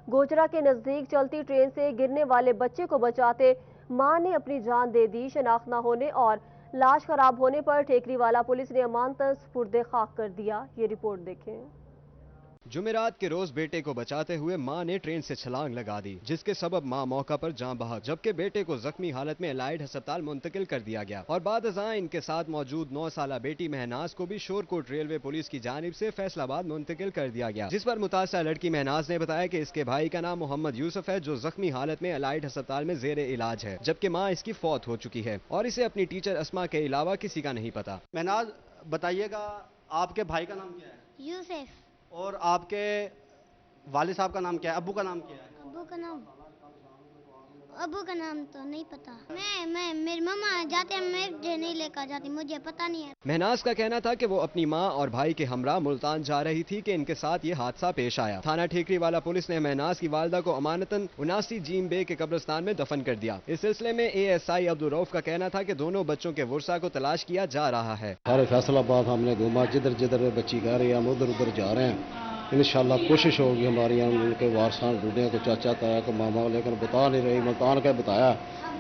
گوجرا کے نزدیک چلتی ٹرین سے گرنے والے بچے کو بچاتے ماں نے اپنی جان دے دی۔ شناخت نہ ہونے اور لاش خراب ہونے پر ٹھیکری والا پولیس نے امانتاً سپرد خاک کر دیا۔ یہ رپورٹ دیکھیں۔ جمعرات کے روز بیٹے کو بچاتے ہوئے ماں نے ٹرین سے چھلانگ لگا دی، جس کے سبب ماں موقع پر جاں بحق، جبکہ بیٹے کو زخمی حالت میں الائڈ ہسپتال منتقل کر دیا گیا اور بعد ازاں ان کے ساتھ موجود 9 سالہ بیٹی مہناز کو بھی شورکوٹ ریلوے پولیس کی جانب سے فیصل آباد منتقل کر دیا گیا، جس پر متاثرہ لڑکی مہناز نے بتایا کہ اس کے بھائی کا نام محمد یوسف ہے، جو زخمی حالت میں الائڈ ہسپتال میں زیر علاج ہے، جبکہ ماں اس کی فوت ہو چکی ہے اور اسے اپنی ٹیچر اسما کے علاوہ کسی کا نہیں پتا۔ مہناز بتائیے گا، آپ کے بھائی کا نام کیا ہے؟ یوسف۔ اور آپ کے والد صاحب کا نام کیا ہے؟ ابو کا نام کیا ہے؟ ابو کا نام تو نہیں پتا۔ میری ماما جاتے ہیں، مجھے نہیں لے کر جاتی، مجھے پتا نہیں ہے۔ مہناز کا کہنا تھا کہ وہ اپنی ماں اور بھائی کے ہمراہ ملتان جا رہی تھی کہ ان کے ساتھ یہ حادثہ پیش آیا۔ تھانہ ٹھیکری والا پولیس نے مہناز کی والدہ کو امانتاً 79 جیم بے کے قبرستان میں دفن کر دیا۔ اس سلسلے میں ASI عبدالرؤف کا کہنا تھا کہ دونوں بچوں کے ورثاء کو تلاش کیا جا رہا ہے۔ سارے فیصل آباد ہم نے گھوما، جدھر بچی کہہ رہی ہے ہم ادھر جا رہے ہیں۔ انشاءاللہ کوشش ہوگی ہماری، ہم ان کے وارثان ڈھونڈیں کو چاچا تایا کو ماما، لیکن بتا نہیں رہی، ملتان کا بتایا۔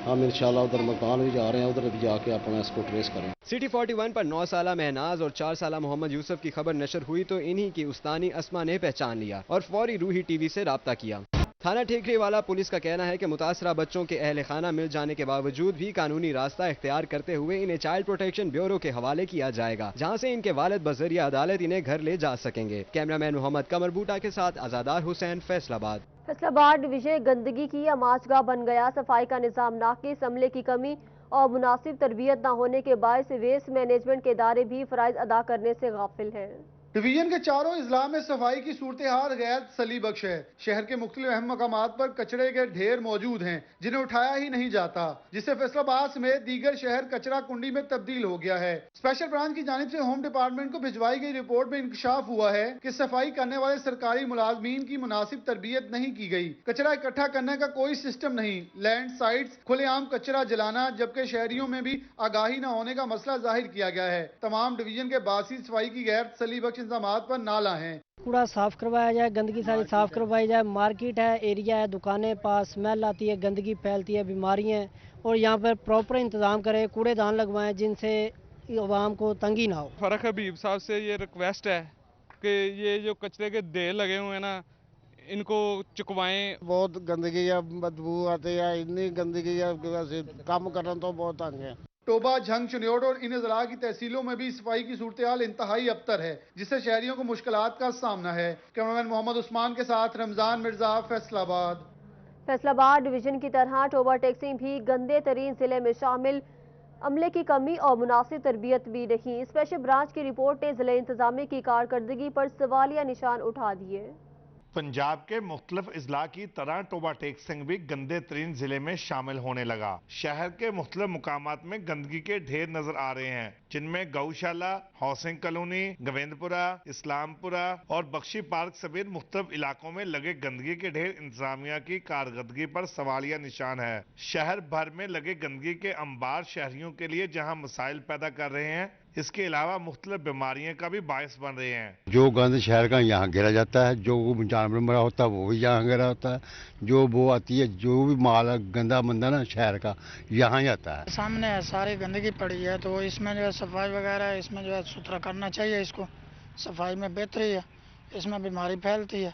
ہم انشاءاللہ ادھر ملتان بھی جا رہے ہیں، ادھر بھی جا کے اپنا اس کو ٹریس کریں۔ سٹی 41 پر 9 سالہ مہناز اور 4 سالہ محمد یوسف کی خبر نشر ہوئی تو انہی کی استانی اسما نے پہچان لیا اور فوری روحی ٹی وی سے رابطہ کیا۔ تھانہ ٹھیکری والا پولیس کا کہنا ہے کہ متاثرہ بچوں کے اہل خانہ مل جانے کے باوجود بھی قانونی راستہ اختیار کرتے ہوئے انہیں چائلڈ پروٹیکشن بیورو کے حوالے کیا جائے گا، جہاں سے ان کے والد بذریعہ عدالت انہیں گھر لے جا سکیں گے۔ کیمرامین محمد قمر بوٹا کے ساتھ آزادار حسین، فیصل آباد۔ فیصل آباد ڈویژن گندگی کی آماج گاہ بن گیا۔ صفائی کا نظام ناقص، عملے کی کمی اور مناسب تربیت نہ ہونے کے باعث ویسٹ مینجمنٹ کے ادارے بھی فرائض ادا کرنے سے غافل ہیں۔ ڈویژن کے چاروں اضلاع میں صفائی کی صورتحال غیر تسلی بخش ہے۔ شہر کے مختلف اہم مقامات پر کچرے کے ڈھیر موجود ہیں جنہیں اٹھایا ہی نہیں جاتا، جس سے فیصل آباد سمیت دیگر شہر کچرا کنڈی میں تبدیل ہو گیا ہے۔ اسپیشل برانچ کی جانب سے ہوم ڈپارٹمنٹ کو بھجوائی گئی رپورٹ میں انکشاف ہوا ہے کہ صفائی کرنے والے سرکاری ملازمین کی مناسب تربیت نہیں کی گئی، کچرا اکٹھا کرنے کا کوئی سسٹم نہیں، لینڈ سائٹس کھلے عام کچرا جلانا، جبکہ شہریوں میں بھی آگاہی نہ ہونے کا مسئلہ ظاہر کیا گیا ہے۔ تمام ڈویژن کے باسی صفائی کی غیر تسلی بخش انتظامات پر نالا ہیں۔ کوڑا صاف کروایا جائے، گندگی ساری صاف کروائی جائے، مارکیٹ ہے، ایریا ہے، دکانیں پاس، اسمیل آتی ہے، گندگی پھیلتی ہے، بیماریاں، اور یہاں پر پراپر انتظام کرے، کوڑے دان لگوائیں جن سے عوام کو تنگی نہ ہو۔ فرق حبیب صاحب سے یہ ریکویسٹ ہے کہ یہ جو کچرے کے ڈھیر لگے ہوئے ہیں نا، ان کو چکوائیں۔ بہت گندگی ہے، بدبو آتی ہے، اتنی گندگی ہے، کام کرنا تو بہت تنگ ہے۔ ٹوبہ، جھنگ، چنیوٹ اور ان اضلاع کی تحصیلوں میں بھی صفائی کی صورتحال انتہائی ابتر ہے، جس سے شہریوں کو مشکلات کا سامنا ہے۔ کیمرامین محمد عثمان کے ساتھ رمضان مرزا، فیصل آباد۔ فیصل آباد ڈویژن کی طرح ٹوبہ ٹیکسنگ بھی گندے ترین ضلع میں شامل، عملے کی کمی اور مناسب تربیت بھی نہیں۔ اسپیشل برانچ کی رپورٹ نے ضلع انتظامیہ کی کارکردگی پر سوالیہ نشان اٹھا دیے۔ پنجاب کے مختلف اضلاع کی طرح ٹوبہ ٹیکسنگ بھی گندے ترین ضلع میں شامل ہونے لگا۔ شہر کے مختلف مقامات میں گندگی کے ڈھیر نظر آ رہے ہیں، جن میں گوشالہ، ہاؤسنگ کالونی، گویند پورہ، اسلام پورہ اور بخشی پارک سمیت مختلف علاقوں میں لگے گندگی کے ڈھیر انتظامیہ کی کارکردگی پر سوالیہ نشان ہے۔ شہر بھر میں لگے گندگی کے انبار شہریوں کے لیے جہاں مسائل پیدا کر رہے ہیں، اس کے علاوہ مختلف بیماریوں کا بھی باعث بن رہے ہیں۔ جو گند شہر کا یہاں گرا جاتا ہے، جو جانور مرا ہوتا ہے وہ بھی یہاں گرا ہوتا ہے، جو بو آتی ہے، جو بھی مال گندا مندا نا شہر کا یہاں ہی آتا ہے۔ سامنے ہے، ساری گندگی پڑی ہے، تو اس میں جو ہے صفائی وغیرہ ہے، اس میں جو ہے ستھرا کرنا چاہیے، اس کو صفائی میں بہتری ہے، اس میں بیماری پھیلتی ہے،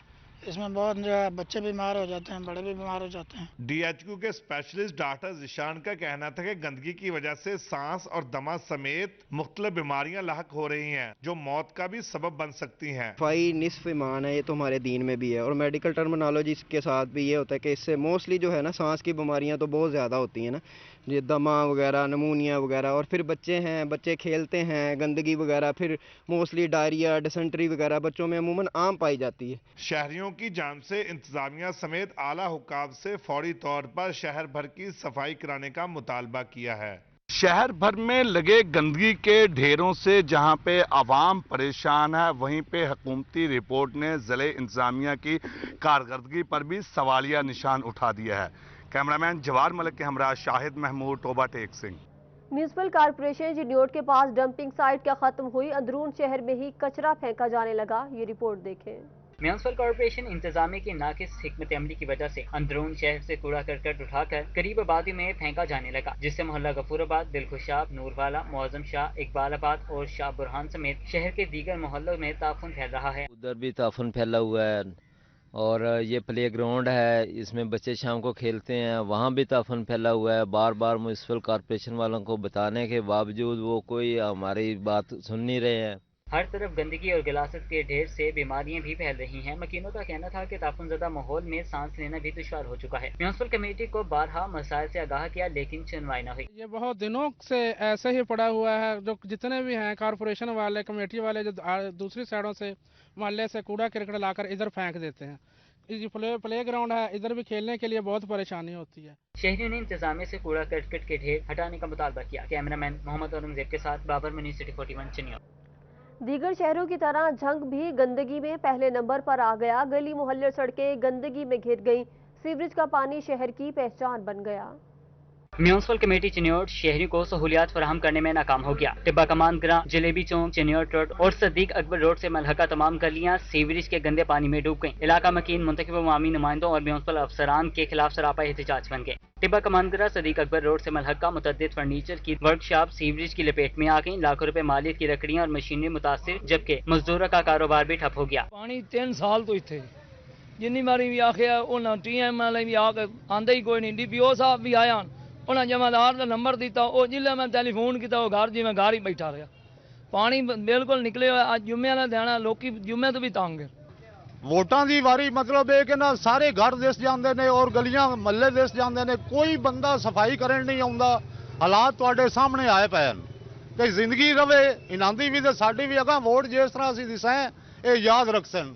اس میں بہت جو ہے بچے بیمار ہو جاتے ہیں، بڑے بھی بیمار ہو جاتے ہیں۔ DHQ کے اسپیشلسٹ ڈاکٹر ذیشان کا کہنا تھا کہ گندگی کی وجہ سے سانس اور دمہ سمیت مختلف بیماریاں لاحق ہو رہی ہیں، جو موت کا بھی سبب بن سکتی ہیں۔ صفائی نصف ایمان ہے، یہ تو ہمارے دین میں بھی ہے، اور میڈیکل ٹرمنالوجی کے ساتھ بھی یہ ہوتا ہے کہ اس سے موسٹلی جو ہے نا سانس کی بیماریاں تو بہت زیادہ ہوتی ہیں نا، یہ دمہ وغیرہ، نمونیا وغیرہ، اور پھر بچے ہیں، بچے کھیلتے ہیں، گندگی وغیرہ، پھر موسٹلی ڈائریا، ڈسنٹری وغیرہ بچوں میں عموماً عام پائی جاتی ہے۔ شہریوں کی جانب سے انتظامیہ سمیت اعلیٰ حکام سے فوری طور پر شہر بھر کی صفائی کرانے کا مطالبہ کیا ہے۔ شہر بھر میں لگے گندگی کے ڈھیروں سے جہاں پہ عوام پریشان ہے، وہیں پہ حکومتی رپورٹ نے ضلع انتظامیہ کی کارکردگی پر بھی سوالیہ نشان اٹھا دیا ہے۔ کیمرامین جوار ملک کے ہمراہ شاہد محمود، ٹوبہ ٹیکسنگ۔ میونسپل کارپوریشن جنیوٹ کے پاس ڈمپنگ سائٹ کیا ختم ہوئی، اندرون شہر میں ہی کچرا پھینکا جانے لگا۔ یہ رپورٹ دیکھیں۔ म्यूनिसिपल कॉर्पोरेशन इंतजामिया की नाकिस हिकमत अमली की वजह से अंदरून शहर से कूड़ा करकट उठाकर करीब आबादी में फेंका जाने लगा, जिससे मोहल्ला गफूराबाद, दिलखुशाब, नूरवाला, मौजम शाह, इकबालाबाद और शाह बुरहान समेत शहर के दीगर मोहल्लों में ताफुन फैल रहा है। उधर भी ताफुन फैला हुआ है और ये प्ले ग्राउंड है, इसमें बच्चे शाम को खेलते हैं, वहाँ भी ताफुन फैला हुआ है। बार बार म्यूनिसिपल कॉर्पोरेशन वालों को बताने के बावजूद वो कोई हमारी बात सुन नहीं रहे हैं। हर तरफ गंदगी और गिलासत के ढेर से बीमारियां भी फैल रही हैं। मकीनों का कहना था कि ताफुनज़दा माहौल में सांस लेना भी दुश्वार हो चुका है। म्यूनिसिपल कमेटी को बारहा मसाइल से आगाह किया, लेकिन सुनवाई न हुई। ये बहुत दिनों से ऐसे ही पड़ा हुआ है। जो जितने भी हैं कॉर्पोरेशन वाले, कमेटी वाले, जो दूसरी साइडों से मोहल्ले से कूड़ा करकट लाकर इधर फेंक देते हैं। प्ले ग्राउंड है, इधर भी खेलने के लिए बहुत परेशानी होती है। शहरियों ने इंतजामिया से कूड़ा करकट के ढेर हटाने का मुतालबा किया। कैमरामैन मोहम्मद औरंगजेब के साथ बाबर मनी, सिटी 41 चिन्योर। दीगर शहरों की तरह झंग भी गंदगी में पहले नंबर पर आ गया। गली मोहल्ले सड़कें गंदगी में घिर गईं। सीवरेज का पानी शहर की पहचान बन गया। म्यूनिसिपल कमेटी चिन्योट शहरियों को सहूलियात फराहम करने में नाकाम हो गया। टिब्बा कमान ग्राम, जलेबी चौक, चिन्योट रोड और सदीक अकबर रोड से मलहका तमाम गलियां सीवरेज के गंदे पानी में डूब गईं। इलाका मकीन मुंतखब अवामी नुमाइंदों और म्यूनिसिपल अफसरान के खिलाफ सरापा एहतजाज बन गए। टिब्बा कमानगरा, सदीक अकबर रोड से मलहका मुतअद्दिद फर्नीचर की वर्कशॉप सीवरेज की लपेट में आ गई। लाखों रुपए मालियत की लकड़ियां और मशीनें मुतासिर, जबकि मजदूरों का कारोबार भी ठप हो गया। पानी 3 साल तो इतने जिन्नी बारी भी आखिया उन्हें TM वाले भी आके आंदे ही कोई नहीं। DPO साहब भी आया, उन्हें जमादार का नंबर दिता, वो जिले मैं टेलीफोन किया वो घर जी मैं घर ही बैठा रहा। पानी बिल्कुल निकले हुआ। अज जुम्मे का दिन है, लोग जुम्मे तो भी तंग है। वोटां दी वारी मतलब है कि ना सारे घर दिस जाते ने और गलियां महल्ले दिस जाते ने, कोई बंदा सफाई करन नहीं आउंदा। हालात तुहाडे सामने आए पे हैं कि जिंदगी रवे इनांदी भी ते साडी भी अगा वोट जिस तरह असीं दिसां ये याद रखसन।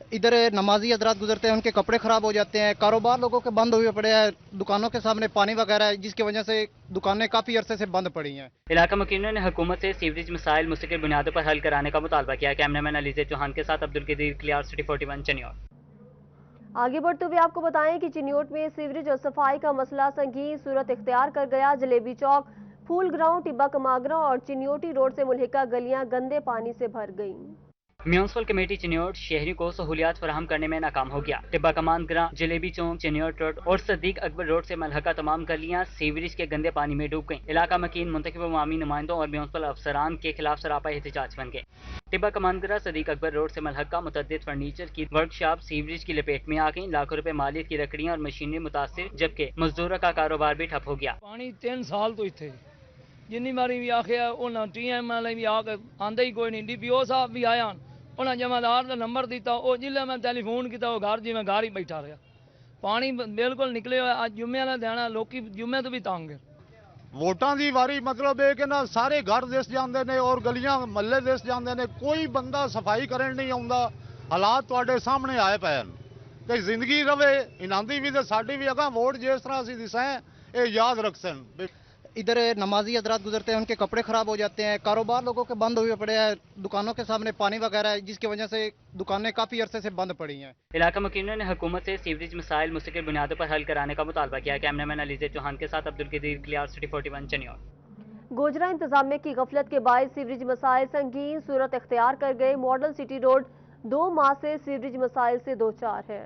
इधर नमाजी हजरात गुजरते हैं, उनके कपड़े खराब हो जाते हैं, कारोबार लोगों के बंद हुए पड़े हैं, दुकानों के सामने पानी वगैरह है, जिसकी वजह से दुकानें काफी अरसे से बंद पड़ी हैं। इलाका मुकीनों ने हुकूमत से सीवरेज मसाइल मुस्तकिल बुनियादों पर हल कराने का मुतालबा किया। कैमरामैन अलीज़े चौहान के साथ अब्दुल कदीर क्लियर, सिटी 41 चिन्योट। आगे बढ़ते हुए आपको बताएं कि चिन्योट में सीवरेज और सफाई का मसला संगीन सूरत इख्तियार कर गया। जलेबी चौक, फूल ग्राउंड, टिब्बा कमागरा और चिन्योटी रोड से मुल्हिका गलियां गंदे पानी से भर गईं। म्यूनिसिपल कमेटी चिन्योट शहरियों को सहूलियात फराहम करने में नाकाम हो गया। टिब्बा कमान ग्राम, जलेबी चौक, चिन्योट रोड और सदीक अकबर रोड से मलहका तमाम गलियां सीवरेज के गंदे पानी में डूब गईं। इलाका मकीन मुंतखब अवामी नुमाइंदों और म्यूनिसिपल अफसरान के खिलाफ सरापा एहतजाज बन गए। टिब्बा कमानगरा, सदीक अकबर रोड से मलहका मुतअद्दिद फर्नीचर की वर्कशॉप सीवरेज की लपेट में आ गई। लाखों रुपए मालियत की लकड़ियां और मशीनें मुतासिर, जबकि मजदूरों का कारोबार भी ठप हो गया। पानी 3 साल तो इतने जिन्नी बारी भी आखिया उन्हें TM वाले भी आके आंदे ही कोई नहीं। DPO साहब भी आया, उन्हें जमादार का नंबर दिता, वो जिले मैं टेलीफोन किया वो घर जी मैं घर ही बैठा रहा। पानी बिल्कुल निकले हुआ। अज जुम्मे का दिन है, लोग जुम्मे तो भी तंग है। वोटां दी वारी मतलब है कि ना सारे घर दिस जाते ने और गलियां महल्ले दिस जाते ने, कोई बंदा सफाई करन नहीं आउंदा। हालात तुहाडे सामने आए पे हैं कि जिंदगी रवे इनांदी भी ते साडी भी अगा वोट जिस तरह असीं दिसां ये याद रखसन। इधर नमाजी हजरात गुजरते हैं, उनके कपड़े खराब हो जाते हैं, कारोबार लोगों के बंद हुए पड़े हैं, दुकानों के सामने पानी वगैरह है, जिसकी वजह से दुकानें काफी अरसे से बंद पड़ी हैं। इलाका मुकीनों ने हुकूमत से सीवरेज मसाइल मुस्तकिल बुनियादों पर हल कराने का मुतालबा किया। कैमरामैन अलीज़े चौहान के साथ अब्दुल कदीर क्लियर, सिटी 41 चिन्योट। गोजरा इंतजामिया की गफलत के बायस सीवरेज मसाइल संगीन सूरत इख्तियार कर गए। मॉडल सिटी रोड 2 माह से सीवरेज मसाइल से दो चार है।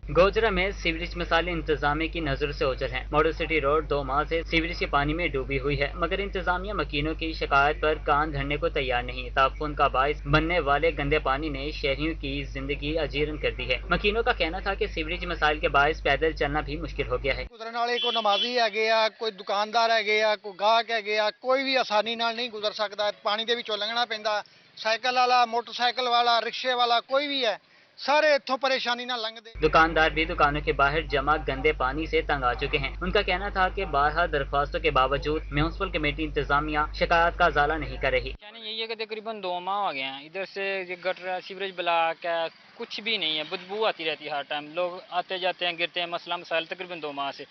गोजरा में सीवरेज मसाले इंतजामिया की नजर से ओझल हैं। मॉडल सिटी रोड 2 माह से सीवरेज के पानी में डूबी हुई है, मगर इंतजामिया मकीनों की शिकायत पर कान धरने को तैयार नहीं। ताफुन का बायस बनने वाले गंदे पानी ने शहरियों की जिंदगी अजीरन कर दी है। मकीनों का कहना था कि सीवरेज मसाइल के बायस पैदल चलना भी मुश्किल हो गया है। गुजरने वाले को नमाजी है, कोई दुकानदार है, कोई गाहक है, कोई भी आसानी नाल नहीं गुजर सकता। पानी के विचों लंघना पैंदा। साइकिल वाला, मोटरसाइकिल वाला, रिक्शे वाला, कोई भी है, सारे इत्थों परेशानी ना लंघदे। दुकानदार भी दुकानों के बाहर जमा गंदे पानी से तंग आ चुके हैं। उनका कहना था कि बारहा दरख्वास्तों के बावजूद म्यूनिसिपल कमेटी इंतजामिया शिकायत का ज़ाला नहीं कर रही। यही है कि तकरीबन 2 माह हो गए हैं, इधर से गटर सीवरेज ब्लॉक है, कुछ भी नहीं है, बदबू आती रहती है हर टाइम। लोग आते जाते हैं, गिरते हैं। मसला मसाइल तकरीबन 2 माह से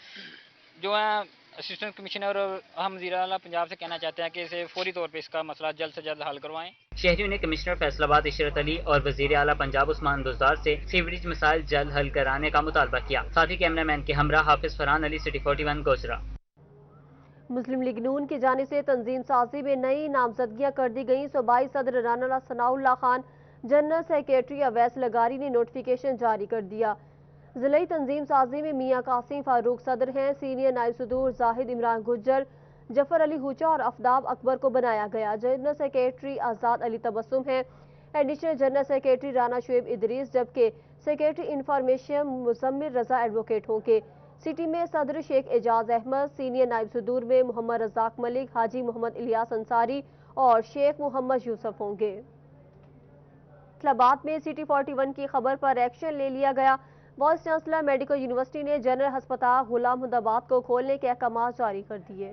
जो है। असिस्टेंट कमिश्नर और हम वज़ीर-ए-आला पंजाब से कहना चाहते हैं कि इसे फौरी तौर पर इसका मसला जल्द से जल्द हल करवाएं। शहरियों ने कमिश्नर फैसलाबाद इशरत अली और वज़ीर-ए-आला पंजाब उस्मान बुज़दार से सीवरेज मसाइल जल्द हल कराने का मुतालबा किया। साथ ही कैमरामैन के हमरा हाफिज फरहान अली, सिटी 41 गोजरा। मुस्लिम लीग नून की जानिब से तंजीम साजी में नई नामजदगियां कर दी गई। सूबाई सदर राना सनाउल्लाह खान जनरल सेक्रेटरी अवैस लगारी ने नोटिफिकेशन जारी कर दिया। जिले तंजीम साजी में मियाँ कासिम फारूक सदर हैं। सीनियर नायब सदूर जाहिद इमरान गुज्जर, जफर अली हुचा और अफ्ताब अकबर को बनाया गया। जनरल सेक्रेटरी आज़ाद अली तबस्सुम हैं। Additional general secretary Rana Shoaib Idris, जबकि सेक्रेटरी इंफॉर्मेशन मुजम्मिल रजा एडवोकेट होंगे। सिटी में सदर शेख एजाज अहमद, सीनियर नायब सदूर में मोहम्मद रजाक मलिक, हाजी मोहम्मद इलियास अंसारी और शेख मोहम्मद यूसुफ होंगे। इस्लामाबाद में सिटी 41 की खबर पर एक्शन ले लिया गया। वाइस चांसलर मेडिकल यूनिवर्सिटी ने जनरल अस्पताल गुलाम मोहम्मदाबाद को खोलने के अहकाम जारी कर दिए।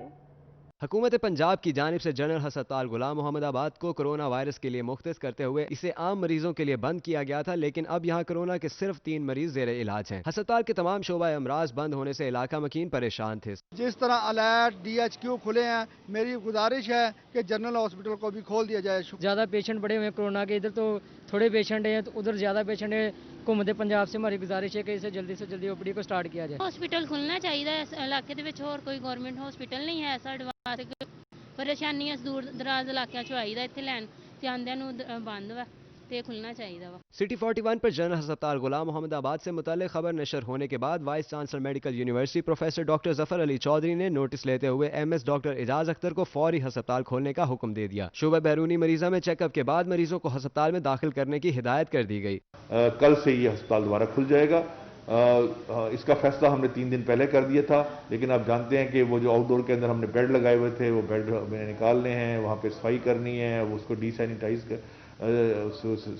हुकूमत पंजाब की जानिब से जनरल अस्पताल गुलाम मोहम्मदाबाद को कोरोना वायरस के लिए मुख्तस करते हुए इसे आम मरीजों के लिए बंद किया गया था, लेकिन अब यहाँ कोरोना के सिर्फ 3 मरीज ज़ेर इलाज हैं। अस्पताल के तमाम शोबा अमराज बंद होने से इलाका मकीन परेशान थे। जिस तरह अलर्ट DHQ खुले हैं, मेरी गुजारिश है कि जनरल हॉस्पिटल को भी खोल दिया जाए। ज़्यादा पेशेंट बढ़े हुए हैं कोरोना के, इधर तो थोड़े पेशेंट हैं तो उधर ज़्यादा पेशेंट है। हुकूमत पंजाब से हमारी गुजारिश है कि इसे जल्दी से जल्दी OPD को स्टार्ट किया जाए। हॉस्पिटल खुलना चाहिए इलाके ਦੇ ਵਿੱਚ ਹੋਰ ਕੋਈ ਗਵਰਨਮੈਂਟ ਹਸਪੀਟਲ ਨਹੀਂ ਹੈ ਐਸਾ ਐਡਵਾਂਸ ਪਰੇਸ਼ਾਨੀਆਂ ਦੂਰ ਦਰਾਜ਼ ਇਲਾਕਿਆਂ ਚੋਂ ਆਈਦਾ ਇੱਥੇ ਲੈਣ ਤੇ ਆਂਦਿਆਂ ਨੂੰ ਬੰਦ ਵਾ ਤੇ ਖੁੱਲਣਾ ਚਾਹੀਦਾ ਵਾ। सिटी 41 पर जनरल अस्पताल गुलाम मोहम्मदाबाद से मुताल्लिक खबर नशर होने के बाद vice chancellor medical university professor doctor Zafar Ali Chaudhry ने नोटिस लेते हुए MS डॉक्टर एजाज अख्तर को फौरी अस्पताल खोलने का हुक्म दे दिया। शोबा बैरूनी मरीजा में चेकअप के बाद मरीजों को अस्पताल में दाखिल करने की हिदायत कर दी गई। कल से ये अस्पताल दोबारा खुल जाएगा। इसका फैसला हमने 3 दिन पहले कर दिया था, लेकिन आप जानते हैं कि वो जो आउटडोर के अंदर हमने बेड लगाए हुए थे वो बेड हमें निकालने हैं, वहाँ पे सफाई करनी है, उसको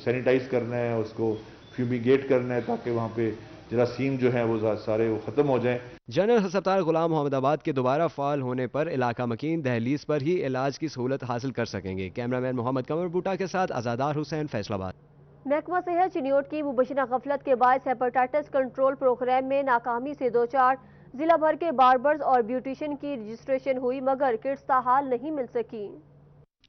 सैनिटाइज करना है, उसको फ्यूमिगेट करना है ताकि वहाँ पे जरासीम जो हैं वो सारे वो ख़त्म हो जाएं। जनरल अस्पताल गुलाम मोहम्मदाबाद के दोबारा फाल होने पर इलाका मकीन दहलीज पर ही इलाज की सहूलत हासिल कर सकेंगे। कैमरामैन मोहम्मद कमर बूटा के साथ आज़ादार हुसैन, फैसलाबाद। महकमा सेहत चिन्योट की मुबशिरा गफलत के बायस हेपेटाइटिस कंट्रोल प्रोग्राम में नाकामी से 2-4 जिला भर के बार्बर्स और ब्यूटिशियन की रजिस्ट्रेशन हुई, मगर किट्स ताहाल नहीं मिल सकी।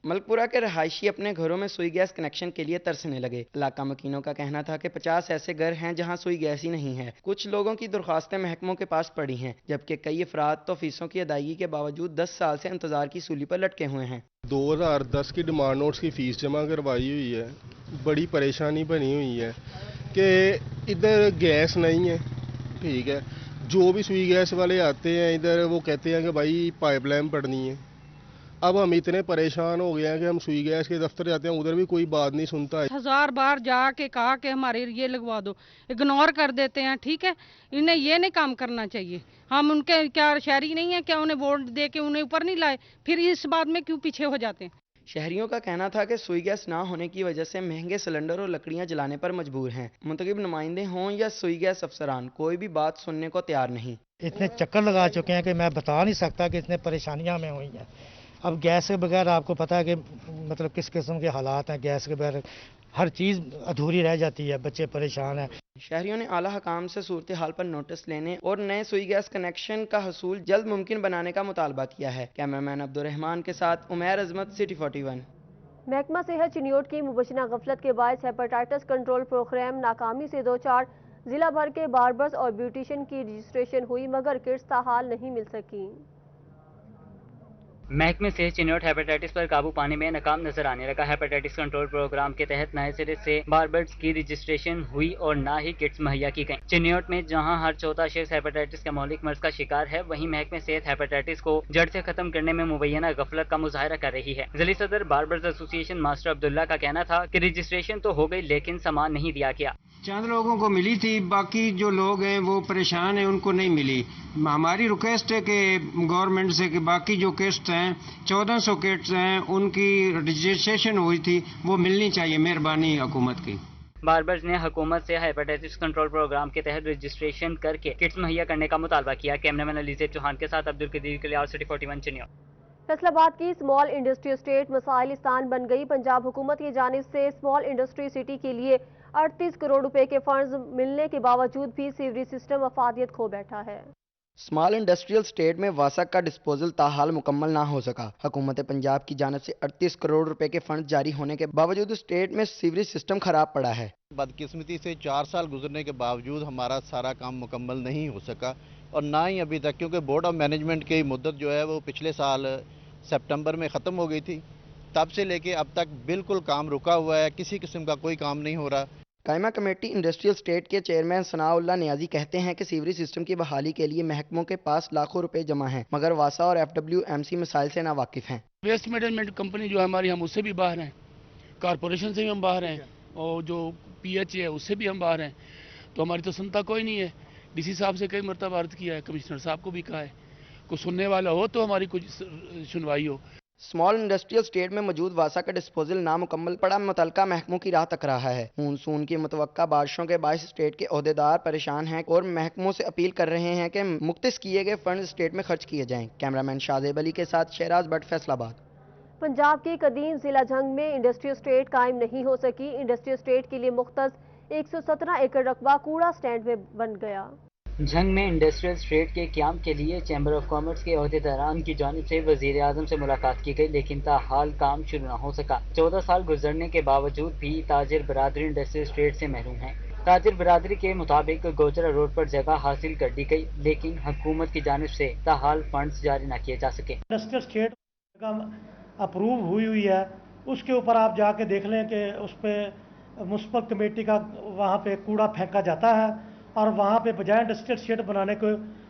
मलकपुरा के रहायशी अपने घरों में सुई गैस कनेक्शन के लिए तरसने लगे। इलाका मकीनों का कहना था कि 50 ऐसे घर हैं जहां सुई गैस ही नहीं है। कुछ लोगों की दरख्वास्तें महकमों के पास पड़ी हैं, जबकि कई अफराद तो फीसों की अदायगी के बावजूद 10 साल से इंतजार की सूली पर लटके हुए हैं। 2010 की डिमांड नोट्स की फीस जमा करवाई हुई है। बड़ी परेशानी बनी हुई है कि इधर गैस नहीं है, ठीक है। जो भी सुई गैस वाले आते हैं इधर वो कहते हैं कि भाई पाइपलाइन पड़नी है। अब हम इतने परेशान हो गए हैं कि हम सुई गैस के दफ्तर जाते हैं, उधर भी कोई बात नहीं सुनता है। 1000 बार जाके कहा कि हमारे ये लगवा दो, इग्नोर कर देते हैं। ठीक है, इन्हें ये नहीं काम करना चाहिए। हम उनके क्या शहरी नहीं है क्या? उन्हें वोट दे के उन्हें ऊपर नहीं लाए, फिर इस बात में क्यों पीछे हो जाते हैं? शहरियों का कहना था कि सुई गैस ना होने की वजह से महंगे सिलेंडर और लकड़ियां जलाने पर मजबूर हैं। मुंतखब नुमाइंदे हों या सुई गैस अफसरान, कोई भी बात सुनने को तैयार नहीं। इतने चक्कर लगा चुके हैं कि मैं बता नहीं सकता कि इतने परेशानियां हमें हुई हैं। अब गैस के बगैर आपको पता है कि मतलब किस किस्म के हालात हैं। गैस के बगैर हर चीज़ अधूरी रह जाती है, बच्चे परेशान हैं। शहरियों ने आला हकाम से सूरत हाल पर नोटिस लेने और नए सुई गैस कनेक्शन का हसूल जल्द मुमकिन बनाने का मुतालबा किया है। कैमरामैन अब्दुर्रहमान के साथ उमैर अजमत, सिटी 41। महकमा सेहत चिन्योट की मुबशिरा गफलत के बायस हेपेटाइटिस कंट्रोल प्रोग्राम नाकामी से 2-4 जिला भर के बार्बर्स और ब्यूटिशियन की रजिस्ट्रेशन हुई, मगर किट्स ताहाल नहीं मिल सकी। महकमे सेहत चिन्योट हेपेटाइटिस पर काबू पाने में नाकाम नजर आने लगा। हेपेटाइटिस कंट्रोल प्रोग्राम के तहत नए सिरे से बार्बर्स की रजिस्ट्रेशन हुई और ना ही किट्स मुहैया की गई। चिन्योट में जहां हर चौथा शख्स हेपेटाइटिस के मौलिक मर्ज का शिकार है, वहीं महकमे सेहत हेपेटाइटिस को जड़ से खत्म करने में मुबैना गफलत का मुजाहरा कर रही है। जिला सदर बार्बर्स एसोसिएशन मास्टर अब्दुल्ला का कहना था कि रजिस्ट्रेशन तो हो गई, लेकिन सामान नहीं दिया गया। चंद लोगों को मिली थी, बाकी जो लोग हैं वो परेशान हैं, उनको नहीं मिली। हमारी रिक्वेस्ट है कि गवर्नमेंट से कि बाकी जो किट्स हैं 1400 किट्स हैं, उनकी रजिस्ट्रेशन हुई थी वो मिलनी चाहिए, मेहरबानी हुकूमत की। बार्बर्स ने हुकूमत से हेपेटाइटिस कंट्रोल प्रोग्राम के तहत रजिस्ट्रेशन करके किट्स मुहैया करने का मुतालबा किया। कैमरामैन अलीज़ेब चौहान के साथ अब्दुल कदीर कलियार, सिटी 41 चिन्योट। फैसलाबाद की स्मॉल इंडस्ट्री एस्टेट मसाइलिस्तान बन गई। पंजाब हुकूमत की जानिब से स्मॉल इंडस्ट्री सिटी के लिए 38 करोड़ रुपए के फंड्स मिलने के बावजूद भी सीवरेज सिस्टम अफादियत खो बैठा है। स्मॉल इंडस्ट्रियल स्टेट में वासक का डिस्पोजल ताहाल मुकम्मल ना हो सका। हुकूमत पंजाब की जानिब से 38 करोड़ रुपए के फंड जारी होने के बावजूद स्टेट में सीवरेज सिस्टम खराब पड़ा है। बदकिस्मती से 4 साल गुजरने के बावजूद हमारा सारा काम मुकम्मल नहीं हो सका और ना ही अभी तक, क्योंकि बोर्ड ऑफ मैनेजमेंट की मुद्दत जो है वो पिछले साल सितंबर में ख़त्म हो गई थी। तब से लेके अब तक बिल्कुल काम रुका हुआ है, किसी किस्म का कोई काम नहीं हो रहा। कायमा कमेटी इंडस्ट्रियल स्टेट के चेयरमैन सनाउल्लाह नियाजी कहते हैं कि सीवरेज सिस्टम की बहाली के लिए महकमों के पास लाखों रुपए जमा हैं, मगर वासा और FWMC मसाइल से नावाकिफ हैं। वेस्ट मैनेजमेंट कंपनी जो है हमारी, हम उससे भी बाहर हैं, कारपोरेशन से भी हम बाहर हैं, और जो PH है उससे भी हम बाहर हैं, तो हमारी तो सुनता कोई नहीं है। DC साहब से कई मरतबा अर्ज किया है, कमिश्नर साहब को भी कहा है, कोई सुनने वाला हो तो हमारी कुछ सुनवाई हो। स्मॉल इंडस्ट्रियल स्टेट में मौजूद वासा का डिस्पोजल नामुकम्मल पड़ा मुतलका महकमों की राह तक रहा है। मानसून की मुतवक्का बारिशों के बायस स्टेट के ओहदेदार परेशान हैं और महकमों से अपील कर रहे हैं कि मुख्तस किए गए फंड स्टेट में खर्च किए जाएं। कैमरामैन शाहजेब अली के साथ शहराज भट्ट, फैसलाबाद। पंजाब के कदीम जिला जंग में इंडस्ट्रियल स्टेट कायम नहीं हो सकी। इंडस्ट्रियल स्टेट के लिए मुख्तस 117 एकड़ रकबा कूड़ा स्टैंड में बन गया। जंग में इंडस्ट्रियल स्टेट के क़याम के लिए चैम्बर ऑफ कॉमर्स के अहदेदारान की जानिब से वज़ीर आज़म से मुलाकात की गई, लेकिन ताहाल काम शुरू न हो सका। 14 साल गुजरने के बावजूद भी ताजिर बरादरी इंडस्ट्रियल स्टेट से महरूम है। ताजिर बरादरी के मुताबिक गोचरा रोड पर जगह हासिल कर दी गई, लेकिन हुकूमत की जानिब से ताहाल फंड्स जारी न किए जा सके। इंडस्ट्रियल स्टेट अप्रूव हुई है, उसके ऊपर आप जाके देख लें कि उस पर म्युनिसिपल कमेटी का वहाँ पे कूड़ा फेंका जाता है, और वहाँ पे बजाय इंडस्ट्रियल स्टेट बनाने को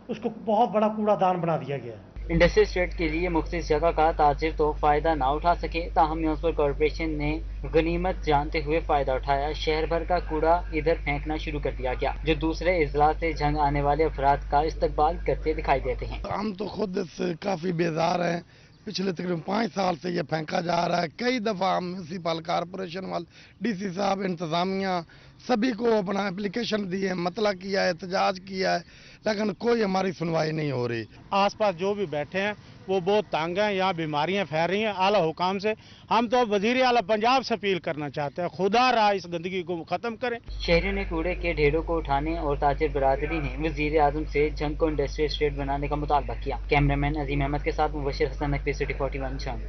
उसको बहुत बड़ा कूड़ादान बना दिया गया है। इंडस्ट्रियल स्टेट के लिए मुख्तलिफ जगह का ताजिर तो फ़ायदा ना उठा सके, ताहम म्युनिसिपल कॉरपोरेशन ने गनीमत जानते हुए फ़ायदा उठाया। शहर भर का कूड़ा इधर फेंकना शुरू कर दिया गया, जो दूसरे अजला से जंग आने वाले अफराद का इस्तकबाल करते दिखाई देते हैं। हम तो खुद इससे काफ़ी बेजार हैं। पिछले तकरीबन 5 साल से ये फेंका जा रहा है। कई दफ़ा म्यूनसिपल कॉरपोरेशन वाले, DC साहब, इंतज़ामिया सभी को अपना एप्लीकेशन दिए, मतला किया है, एहतजाज किया है, लेकिन कोई हमारी सुनवाई नहीं हो रही। आसपास जो भी बैठे हैं वो बहुत तंग हैं, यहाँ बीमारियाँ फैल रही हैं आला हुकाम से। हम तो वजीर आला पंजाब से अपील करना चाहते हैं, खुदा रहा इस गंदगी को ख़त्म करें। शहरियों ने कूड़े के ढेरों को उठाने और ताजिर बरादरी ने वज़ीर आज़म से जंग को इंडस्ट्रियल स्टेट बनाने का मुतालबा किया। कैमरामैन अजीम अहमद के साथ मुबशिर हसन, नकवी सिटी 41 जंग।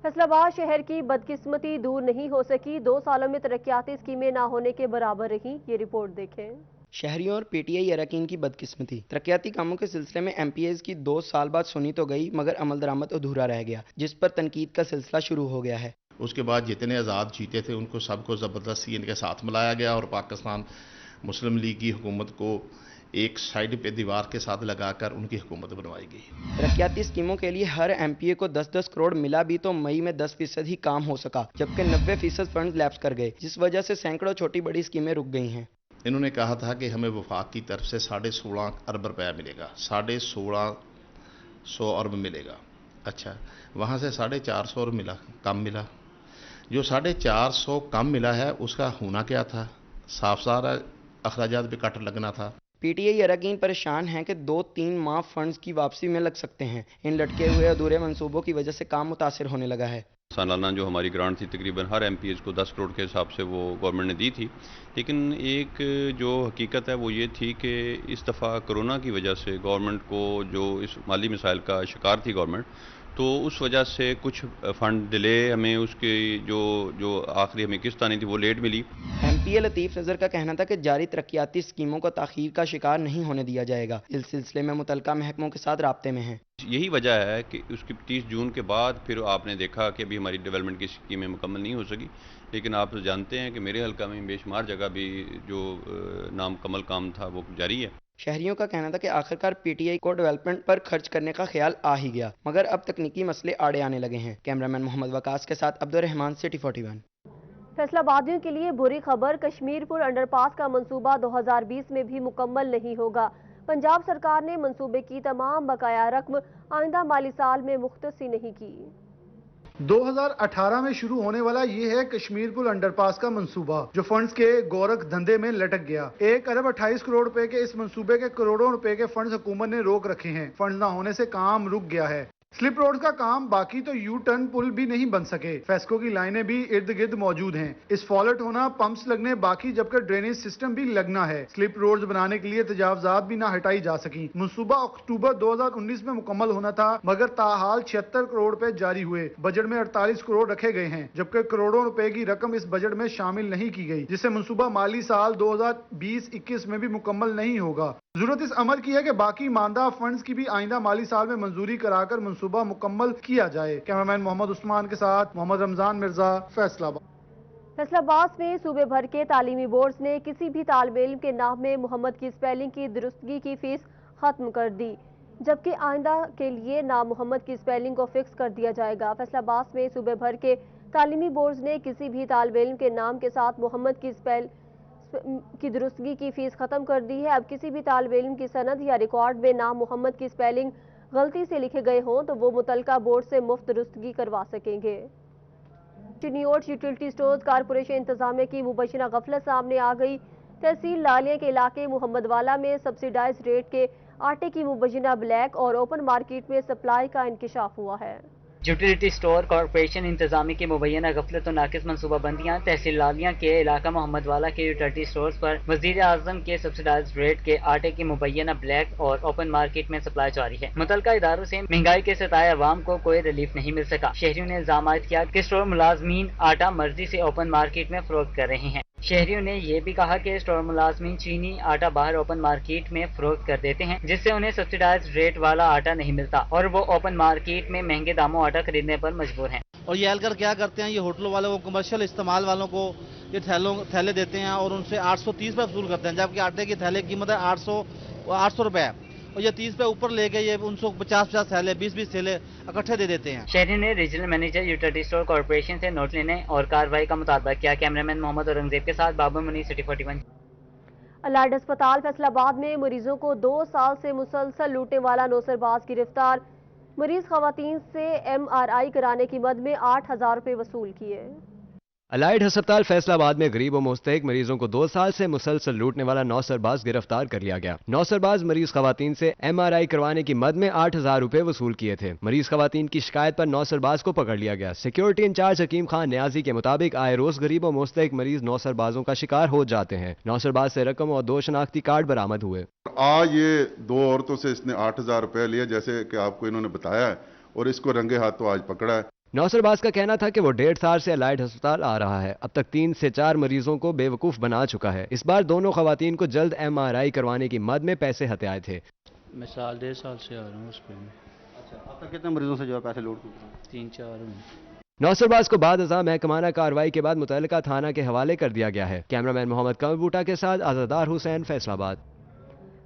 फैसलाबाद शहर की बदकिस्मती दूर नहीं हो सकी। 2 सालों में तरक्याती स्कीमें ना होने के बराबर रही। ये रिपोर्ट देखें। शहरियों और PTI अरकान की बदकिस्मती। तरक्याती कामों के सिलसिले में MPAs की 2 साल बाद सुनी तो गई, मगर अमल दरामद अधूरा रह गया, जिस पर तनकीद का सिलसिला शुरू हो गया है। उसके बाद जितने आज़ाद जीते थे उनको सबको ज़बरदस्ती इनके साथ मिलाया गया और पाकिस्तान मुस्लिम लीग की हुकूमत को एक साइड पे दीवार के साथ लगाकर उनकी हुकूमत बनवाई गई। तरक्याती स्कीमों के लिए हर MPA को 10-10 करोड़ मिला भी तो मई में 10% ही काम हो सका, जबकि 90% फंड लैप्स कर गए, जिस वजह से सैकड़ों छोटी बड़ी स्कीमें रुक गई हैं। इन्होंने कहा था कि हमें वफाक की तरफ से 16.5 अरब रुपया मिलेगा, 1650 अरब मिलेगा। अच्छा, वहाँ से 450 अरब मिला, कम मिला। जो 450 कम मिला है उसका होना क्या था? साफ सारा अखराजात पे कट लगना था। PTI अरकान परेशान हैं कि 2-3 माह फंड्स की वापसी में लग सकते हैं। इन लटके हुए अधूरे मंसूबों की वजह से काम मुतासिर होने लगा है। सालाना जो हमारी ग्रांट थी तकरीबन हर MPAs को 10 करोड़ के हिसाब से वो गवर्नमेंट ने दी थी, लेकिन एक जो हकीकत है वो ये थी कि इस दफ़ा कोरोना की वजह से गवर्नमेंट को जो इस माली मसाइल का शिकार थी गवर्नमेंट, तो उस वजह से कुछ फंड डिले, हमें उसकी जो आखिरी हमें किस्त आनी थी वो लेट मिली। MPA लतीफ़ नज़र का कहना था कि जारी तरक्याती स्कीमों को ताख़ीर का शिकार नहीं होने दिया जाएगा। इस सिलसिले में मुतलका महकमों के साथ राब्ते में हैं। यही वजह है कि उसकी 30 जून के बाद फिर आपने देखा कि अभी हमारी डेवलपमेंट की स्कीमें मुकम्मल नहीं हो सकी, लेकिन आप तो जानते हैं कि मेरे हल्का में बेशुमार जगह भी जो नामुकम्मल काम था वो जारी है। शहरियों का कहना था कि आखिरकार PTI को डेवलपमेंट पर खर्च करने का ख्याल आ ही गया, मगर अब तकनीकी मसले आड़े आने लगे हैं। कैमरामैन मोहम्मद वकास के साथ अब्दुर्रहमान, सिटी 41। फैसलाबादियों के लिए बुरी खबर, कश्मीरपुर अंडरपास का मंसूबा 2020 में भी मुकम्मल नहीं होगा। पंजाब सरकार ने मंसूबे की तमाम बकाया रकम आइंदा माली साल में मुख्तसी नहीं की। 2018 में शुरू होने वाला ये है कश्मीरपुर अंडरपास का मंसूबा, जो फंड्स के गोरख धंधे में लटक गया। 1 अरब 28 करोड़ रुपए के इस मंसूबे के करोड़ों रुपए के फंड्स हुकूमत ने रोक रखे हैं। फंड्स न होने से काम रुक गया है। स्लिप रोड का काम बाकी तो यू टर्न पुल भी नहीं बन सके। फेस्को की लाइनें भी इर्द गिर्द मौजूद हैं। इस फॉल्ट होना, पंप्स लगने बाकी, जबकि ड्रेनेज सिस्टम भी लगना है। स्लिप रोड्स बनाने के लिए तजावजात भी ना हटाई जा सकी। मंसूबा अक्टूबर 2019 में मुकम्मल होना था, मगर ताहाल 76 करोड़ रुपए जारी हुए। बजट में 48 करोड़ रखे गए हैं, जबकि करोड़ों रुपए की रकम इस बजट में शामिल नहीं की गई, जिससे मंसूबा माली साल 2020-21 में भी मुकम्मल नहीं होगा। जरूरत इस अमल की है कि बाकी मानदा फंड्स की भी आइंदा माली साल में मंजूरी कराकर मंसूबा मुकम्मल किया जाए। कैमरामैन मोहम्मद उस्मान के साथ मोहम्मद रमजान मिर्जा, फैसलाबाद। फैसलाबाद में सूबे भर के तालीमी बोर्ड्स ने किसी भी तालिब इल्म के नाम में मोहम्मद की स्पेलिंग की दुरुस्तगी की फीस खत्म कर दी, जबकि आइंदा के लिए नाम मोहम्मद की स्पेलिंग को फिक्स कर दिया जाएगा। फैसलाबाद में सूबे भर के तालीमी बोर्ड्स ने किसी भी तालिब इल्म के नाम के साथ मोहम्मद की दुरुस्तगी की फीस खत्म कर दी है। अब किसी भी तालिब इल्म की सनद या रिकॉर्ड में नाम मोहम्मद की स्पेलिंग गलती से लिखे गए हों तो वो मुतलका बोर्ड से मुफ्त दुरुस्तगी करवा सकेंगे। चिन्योट यूटिलिटी स्टोर्स कारपोरेशन इंतजामिया की मुबैना गफलत सामने आ गई। तहसील लालिया के इलाके मोहम्मद वाला में सब्सिडाइज रेट के आटे की मुबैना ब्लैक और ओपन मार्केट में सप्लाई का इंकशाफ हुआ है। यूटिलिटी स्टोर कॉर्पोरेशन इंतजामी की मुबैना गफलत और नाकिस मनसूबाबंदियाँ तहसील लालिया के इलाका मोहम्मद वाला के यूटिलिटी स्टोर्स पर वजीर आजम के सब्सिडाइज रेट के आटे की मुबैना ब्लैक और ओपन मार्केट में सप्लाई जारी है। मुतलका इदारों से महंगाई के सताए अवाम को कोई रिलीफ नहीं मिल सका। शहरियों ने इल्जाम किया कि स्टोर मुलाजमीन आटा मर्जी से ओपन मार्केट में फरोख्त कर रहे हैं। शहरियों ने ये भी कहा कि स्टोर मुलाजमीन चीनी आटा बाहर ओपन मार्केट में फरोख्त कर देते हैं, जिससे उन्हें सब्सिडाइज रेट वाला आटा नहीं मिलता और वो ओपन मार्केट में महंगे दामों आटा खरीदने पर मजबूर हैं। और ये एलकर क्या करते हैं, ये होटलों वालों को, कमर्शियल इस्तेमाल वालों को ये थैले देते हैं और उनसे 830 रुपये वसूल करते हैं, जबकि आटे की थैले की कीमत है 800 रुपये और ये 30 पे ऊपर लेके ये उनको 50 थैले 20 थैले इकट्ठे दे देते हैं। शहरी ने regional manager utility store corporation से नोट लेने और कार्रवाई का मुतालबा किया। कैमरामैन मोहम्मद औरंगजेब के साथ बाबू मुनीर, सिटी 41। अलाइड अस्पताल फैसलाबाद में मरीजों को 2 साल से मुसलसल लूटने वाला नौसरबाज गिरफ्तार। मरीज खवातीन से MRI कराने की मद में 8,000 रुपये वसूल किए। अलाइड अस्पताल फैसलाबाद में गरीब और मुस्तहिक मरीजों को 2 साल से मुसलसल लूटने वाला नौसरबाज गिरफ्तार कर लिया गया। नौसरबाज मरीज खवातीन से MRI करवाने की मद में 8,000 रुपए वसूल किए थे। मरीज खवातीन की शिकायत पर नौसरबाज को पकड़ लिया गया। सिक्योरिटी इंचार्ज हकीम खान न्याजी के मुताबिक आए रोज गरीब और मुस्तहिक मरीज नौसरबाजों का शिकार हो जाते हैं। नौसरबाज से रकम और 2 शनाख्ती कार्ड बरामद हुए। आज ये 2 औरतों से इसने 8,000 रुपए लिए, जैसे कि आपको इन्होंने बताया है, और इसको रंगे हाथों आज पकड़ा है। नौसरबाज का कहना था कि वो 1.5 साल से अलाइड अस्पताल आ रहा है। अब तक 3 से 4 मरीजों को बेवकूफ बना चुका है। इस बार दोनों खवातीन को जल्द MRI करवाने की मद में पैसे हथियाए थे। मैं 1.5 साल से आ रहा हूँ उस पे। अच्छा, अब तक कितने मरीजों से जो है पैसे लूट चुके हैं? 3-4। नौसरबाज को बाद अज़ा महकमाना कार्रवाई के बाद मुतल्लिका थाना के हवाले कर दिया गया है। कैमरामैन मोहम्मद कमर बूटा के साथ आज़ादार हुसैन, फैसलाबाद।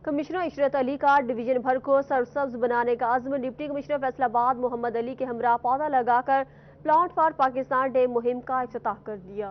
कमिश्नर इशरत अली का डिवीजन भर को सरसब्ज बनाने का अज़्म। डिप्टी कमिश्नर फैसलाबाद मोहम्मद अली के हमरा पौधा लगाकर प्लांट फॉर पाकिस्तान डे मुहिम का इफ्तिताह कर दिया।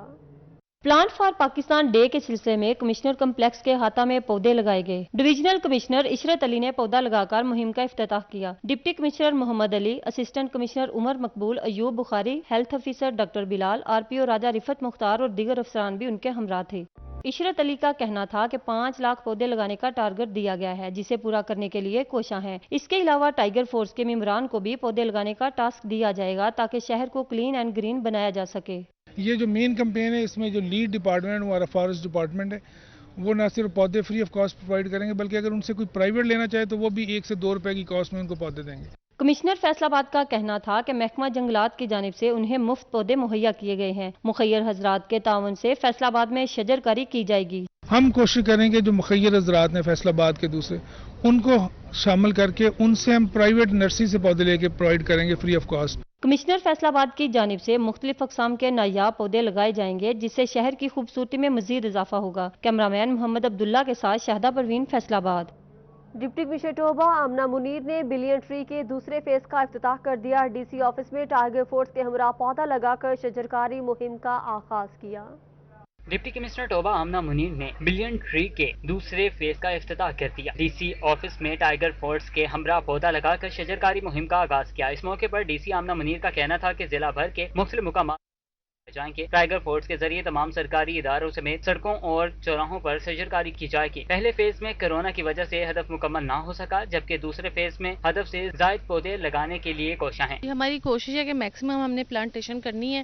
प्लांट फॉर पाकिस्तान डे के सिलसिले में कमिश्नर कम्प्लेक्स के हाथा में पौधे लगाए गए। डिविजनल कमिश्नर इशरत अली ने पौधा लगाकर मुहिम का इफ्तिताह किया। Deputy commissioner Mohammad Ali, assistant commissioner Umar Maqbool, Ayub Bukhari, health officer doctor Bilal, RPO Raja Rifat Mukhtar और दीगर अफसरान भी उनके हमरा थे। इशरत अली का कहना था कि 5 लाख पौधे लगाने का टारगेट दिया गया है, जिसे पूरा करने के लिए कोशिश है। इसके अलावा टाइगर फोर्स के मेंबरान को भी पौधे लगाने का टास्क दिया जाएगा ताकि शहर को क्लीन एंड ग्रीन बनाया जा सके। ये जो मेन कैंपेन है, इसमें जो लीड डिपार्टमेंट हमारा फॉरेस्ट डिपार्टमेंट है, वो न सिर्फ पौधे फ्री ऑफ कॉस्ट प्रोवाइड करेंगे, बल्कि अगर उनसे कोई प्राइवेट लेना चाहे तो वो भी 1 से 2 रुपए की कॉस्ट में उनको पौधे देंगे। कमिश्नर फैसलाबाद का कहना था कि महकमा जंगलात की जानिब से उन्हें मुफ्त पौधे मुहैया किए गए हैं। मुखैर हजरात के ताउन से फैसलाबाद में शजरकारी की जाएगी। हम कोशिश करेंगे जो मुखैर हजरात ने फैसलाबाद के दूसरे, उनको शामिल करके उनसे हम प्राइवेट नर्सरी से पौधे लेके प्रोवाइड करेंगे free of cost. Commissioner Faisalabad की जानिब से मुख्तलिफ अक़साम के नायाब पौधे लगाए जाएंगे, जिससे शहर की खूबसूरती में मजीद इजाफा होगा। कैमरामैन मोहम्मद अब्दुल्ला के साथ शाहदा परवीन, फैसलाबाद। डिप्टी कमिश्नर टोबा आमना मुनीर ने बिलियन ट्री के दूसरे फेज का इफ्तिताह कर दिया। DC ऑफिस में टाइगर फोर्स के हमरा पौधा लगाकर शजरकारी मुहिम का आगाज किया। डिप्टी कमिश्नर टोबा आमना मुनीर ने बिलियन ट्री के दूसरे फेज का इफ्तिताह कर दिया। DC ऑफिस में टाइगर फोर्स के हमरा पौधा लगाकर शजरकारी मुहिम का आगाज किया। इस मौके पर DC आमना मुनीर का कहना था कि जिला भर के मुख्तलिफ मुकाम जाएंगे। टाइगर फोर्स के जरिए तमाम सरकारी इदारों समेत सड़कों और चौराहों पर शजरकारी की जाएगी। पहले फेज में कोरोना की वजह से हदफ मुकम्मल ना हो सका, जबकि दूसरे फेज में हदफ से ज्यादा पौधे लगाने के लिए कोशिश है। हमारी कोशिश है कि मैक्सिमम हमने प्लांटेशन करनी है।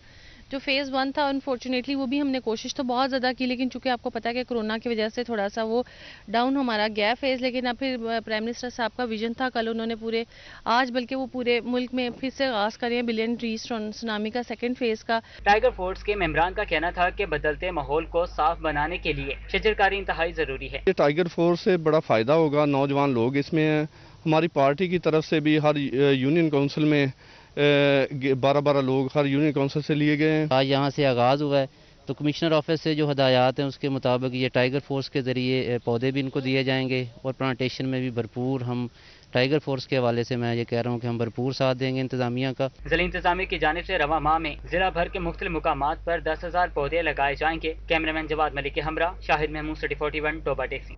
जो फेज़ 1 था अनफॉर्चुनेटली वो भी हमने कोशिश तो बहुत ज़्यादा की, लेकिन चूंकि आपको पता है कि कोरोना की वजह से थोड़ा सा वो डाउन हमारा गया फेज़। लेकिन अब फिर प्राइम मिनिस्टर साहब का विजन था, कल उन्होंने पूरे आज बल्कि वो पूरे मुल्क में फिर से आगाज़ करें बिलियन ट्री सुनामी का सेकेंड फेज़ का। टाइगर फोर्स के मेंबरान का कहना था कि बदलते माहौल को साफ बनाने के लिए शजरकारी इंतहाई ज़रूरी है। टाइगर फोर्स से बड़ा फ़ायदा होगा, नौजवान लोग इसमें हैं। हमारी पार्टी की तरफ से भी हर यूनियन काउंसिल में 12-12 लोग हर यूनियन काउंसिल से लिए गए हैं। आज यहाँ से आगाज़ हुआ है तो कमिश्नर ऑफिस से जो हदायत हैं उसके मुताबिक ये टाइगर फोर्स के ज़रिए पौधे भी इनको दिए जाएंगे और प्लांटेशन में भी भरपूर हम टाइगर फोर्स के हवाले से मैं ये कह रहा हूँ कि हम भरपूर साथ देंगे इंतजामिया का। जिला इंतजामिया की जानिब से रवा माह में जिला भर के मुख्तलिफ मुकामात पर 10,000 पौधे लगाए जाएंगे। कैमरामैन जवाद मलिक के हमरा, शाहिद महमूद, सिटी 41, टोबा टैक्सी।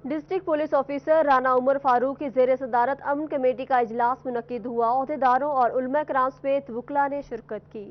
District police officer Rana Umar Farooq की ज़ेर सदारत अमन कमेटी का इजलास मुनक्किद हुआ। ओहदेदारों और उलमा कराम समेत वकला ने शिरकत की।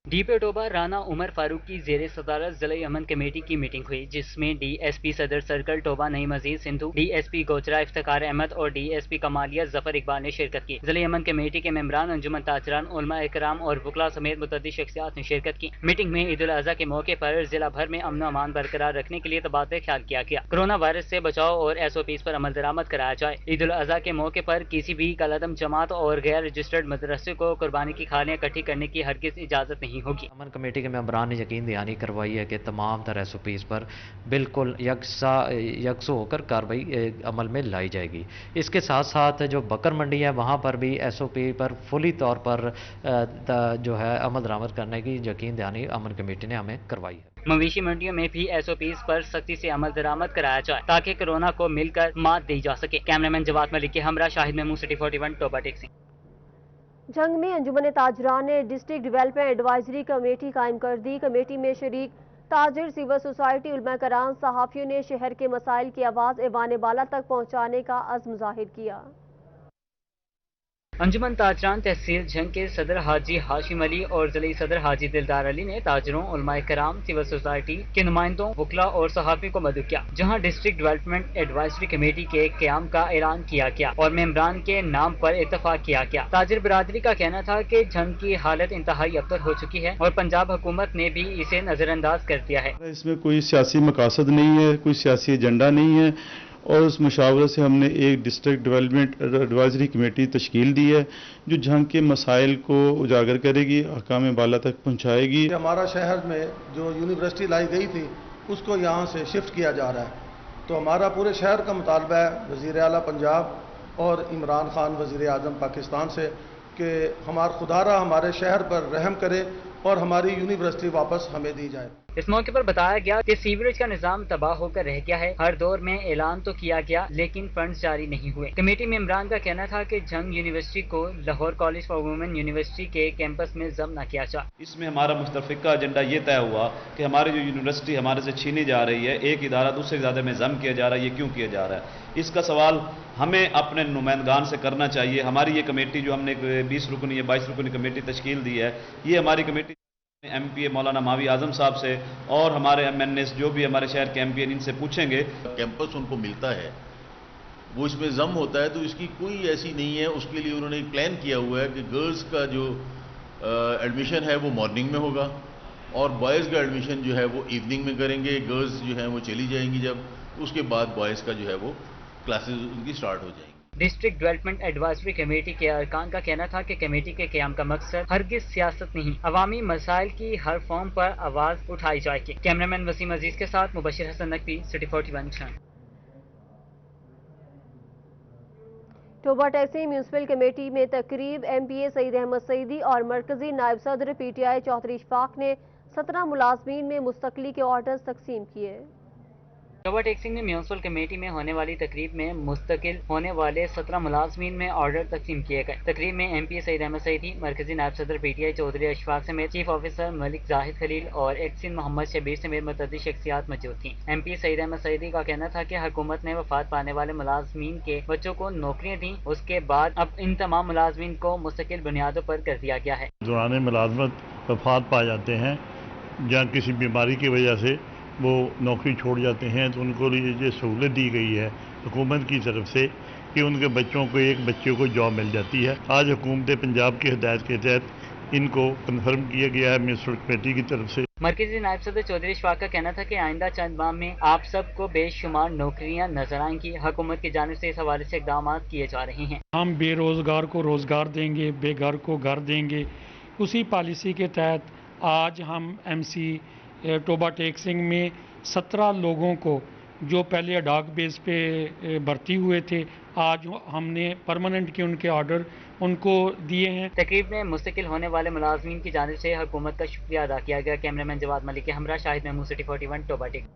डीपी टोबा राना उमर फारूक की ज़ेर सदारत ज़िला अमन कमेटी की मीटिंग हुई, जिसमें डीएसपी सदर सर्कल टोबा नईम अजीज सिंधु, डीएसपी गोचरा इफ्तिकार अहमद और डीएसपी कमालिया जफर इकबाल ने शिरकत की। ज़िला अमन कमेटी के मेंबरान, अंजुमन ताजरान, उलमा इकराम और वकला समेत मुतअद्दिद शख्सियात ने शिरकत की। मीटिंग में ईद उल अज़हा के मौके पर जिला भर में अमन अमान बरकरार रखने के लिए तबादला ख्याल किया गया। कोरोना वायरस से बचाव और SOPs पर अमल दरामद कराया जाए। ईद उल अज़हा के मौके पर किसी भी कलअदम जमात और गैर रजिस्टर्ड मदरसे को कुर्बानी की खालियाँ इकट्ठी करने की हरगिज़ इजाज़त नहीं होगी। अमन कमेटी के मेंबरान ने यकीन दहानी करवाई है कि तमाम तरह SOPs पर बिल्कुल यकसो होकर कार्रवाई अमल में लाई जाएगी। इसके साथ साथ जो बकर मंडी है वहाँ पर भी SOP पर फुली तौर पर जो है अमल दरामद करने की यकीन दहानी अमन कमेटी ने हमें करवाई है। मवेशी मंडियों में भी SOPs पर सख्ती से अमल दरामद कराया जाए ताकि कोरोना को मिलकर मात दी जा सके। कैमरामैन जवाद मलिक के हमरा, शाहिद महमूद, सिटी 41, टोबा टैक्सी। जंग में अंजुमन ताजरान ने डिस्ट्रिक्ट डेवलपमेंट एडवाइजरी कमेटी कायम कर दी। कमेटी में शरीक ताजिर, सिविल सोसाइटी, उलमा कराम, सहाफ़ियों ने शहर के मसाइल की आवाज़ ऐवान बाला तक पहुँचाने का अज़्म ज़ाहिर किया। अंजुमन ताजरान तहसील जंग के सदर हाजी हाशिम अली और जिले सदर हाजी दिलदार अली ने ताजरों, उलमाए कराम, सिविल सोसाइटी के नुमाइंदों, वकला और सहाफ़ी को मदद किया, जहां डिस्ट्रिक्ट डेवलपमेंट एडवाइजरी कमेटी के क़याम का ऐलान किया गया और मेंबरान के नाम पर इत्तफाक किया गया। ताजिर बरादरी का कहना था कि जंग की हालत इंतहाई अबतर हो चुकी है और पंजाब हुकूमत ने भी इसे नजरअंदाज कर दिया है। इसमें कोई सियासी मकासद नहीं है, कोई सियासी एजेंडा नहीं है और उस मुशावरे से हमने एक डिस्ट्रिक्ट डेवलपमेंट एडवाइजरी कमेटी तश्कील दी है जो जंग के मसाइल को उजागर करेगी, हकाम बाला तक पहुँचाएगी। हमारा शहर में जो यूनिवर्सिटी लाई गई थी उसको यहाँ से शिफ्ट किया जा रहा है, तो हमारा पूरे शहर का मुतालबा है वज़ीर आला पंजाब और इमरान खान वज़ीर आज़म पाकिस्तान से कि खुदारा हमारे शहर पर रहम करे और हमारी यूनिवर्सिटी वापस हमें दी जाए। इस मौके पर बताया गया कि सीवरेज का निजाम तबाह होकर रह गया है। हर दौर में ऐलान तो किया गया लेकिन फंड्स जारी नहीं हुए। कमेटी में इमरान का कहना था कि जंग यूनिवर्सिटी को Lahore college for women university के कैंपस में जम न किया जाए। इसमें हमारा मुस्तफ़िका एजेंडा ये तय हुआ कि हमारी जो यूनिवर्सिटी हमारे से छीनी जा रही है, एक इदारा दूसरे इदारे में जम किया जा रहा है, ये क्यों किया जा रहा है? इसका सवाल हमें अपने नुमाइंदगान से करना चाहिए। हमारी ये कमेटी जो हमने 20 रुकनी या 22 रुकनी कमेटी तश्कील दी है, ये हमारी कमेटी MPA मौलाना मावी आजम साहब से और हमारे MNS जो भी हमारे शहर के MP इनसे पूछेंगे। कैंपस उनको मिलता है, वो इसमें जम होता है, तो इसकी कोई ऐसी नहीं है। उसके लिए उन्होंने एक प्लान किया हुआ है कि गर्ल्स का जो एडमिशन है वो मॉर्निंग में होगा और बॉयज़ का एडमिशन जो है वो इवनिंग में करेंगे। गर्ल्स जो है वो चली जाएंगी, जब उसके बाद बॉयज़ का जो है वो क्लासेस उनकी स्टार्ट हो जाएंगी। डिस्ट्रिक्ट डेवलपमेंट एडवाइजरी कमेटी के अरकान का कहना था कि कमेटी के क़याम का मकसद हरगिज़ सियासत नहीं, अवामी मसाइल की हर फॉर्म पर आवाज़ उठाई जाएगी। कैमरामैन वसीम अजीज के साथ मुबशिर हसन नकवी, सिटी 41। टोबा टैक्सी म्यूनसिपल कमेटी में तकरीब MPA सईद अहमद सईदी और मरकजी नायब सदर PTI चौधरी इशफाक ने 17 मुलाजमीन में मुस्तकली के ऑर्डर्स तकसीम किए। टोबा टैक्सी में म्यूनसिपल कमेटी में होने वाली तकरीब में मुस्तकिल होने वाले 17 मुलाजमीन में ऑर्डर तकसीम किए गए। तकरीब में MPA सईद अहमद सईदी, मरकजी नायब सदर PTI चौधरी इशफाक समेत चीफ ऑफिसर मलिक जाहिद खलील और एक्सिन मोहम्मद शबीर समेत मुतअद्दिद शख्सियात मौजूद थीं। MPA सईद अहमद सईदी का कहना था कि हुकूमत ने वफात पाने वाले मुलाजमीन के बच्चों को नौकरियाँ दी, उसके बाद अब इन तमाम मुलाजमीन को मुस्तकिल बुनियादों पर कर दिया गया है। दौरान मुलाजमत वफात पाए जाते हैं या किसी बीमारी की वजह से वो नौकरी छोड़ जाते हैं, तो उनको ये सहूलत दी गई है हुकूमत की तरफ से कि उनके बच्चों को एक बच्चे को जॉब मिल जाती है। आज हुकूमत पंजाब की हिदायत के तहत इनको कंफर्म किया गया है म्यूनसिपल कमेटी की तरफ से। मरकजी नायब सदर चौधरी इशफाक का कहना था कि आइंदा चंद माह में आप सबको बेशुमार नौकरियां नजर आएंगी। हुकूमत की जानिब से इस हवाले से इकदाम किए जा रहे हैं। हम बेरोजगार को रोजगार देंगे, बेघर को घर देंगे। उसी पॉलिसी के तहत आज हम MC टोबा टेक्सिंग में 17 लोगों को जो पहले अडाक बेस पे भर्ती हुए थे, आज हमने परमानेंट के उनके ऑर्डर उनको दिए हैं। तकरीब में मुस्तकिल होने वाले मुलाजमीन की जानिब से हुकूमत का शुक्रिया अदा किया गया। कैमरामैन जवाद मलिक के हमरा शाहिद महमूद, सिटी 41 टोबा टेक।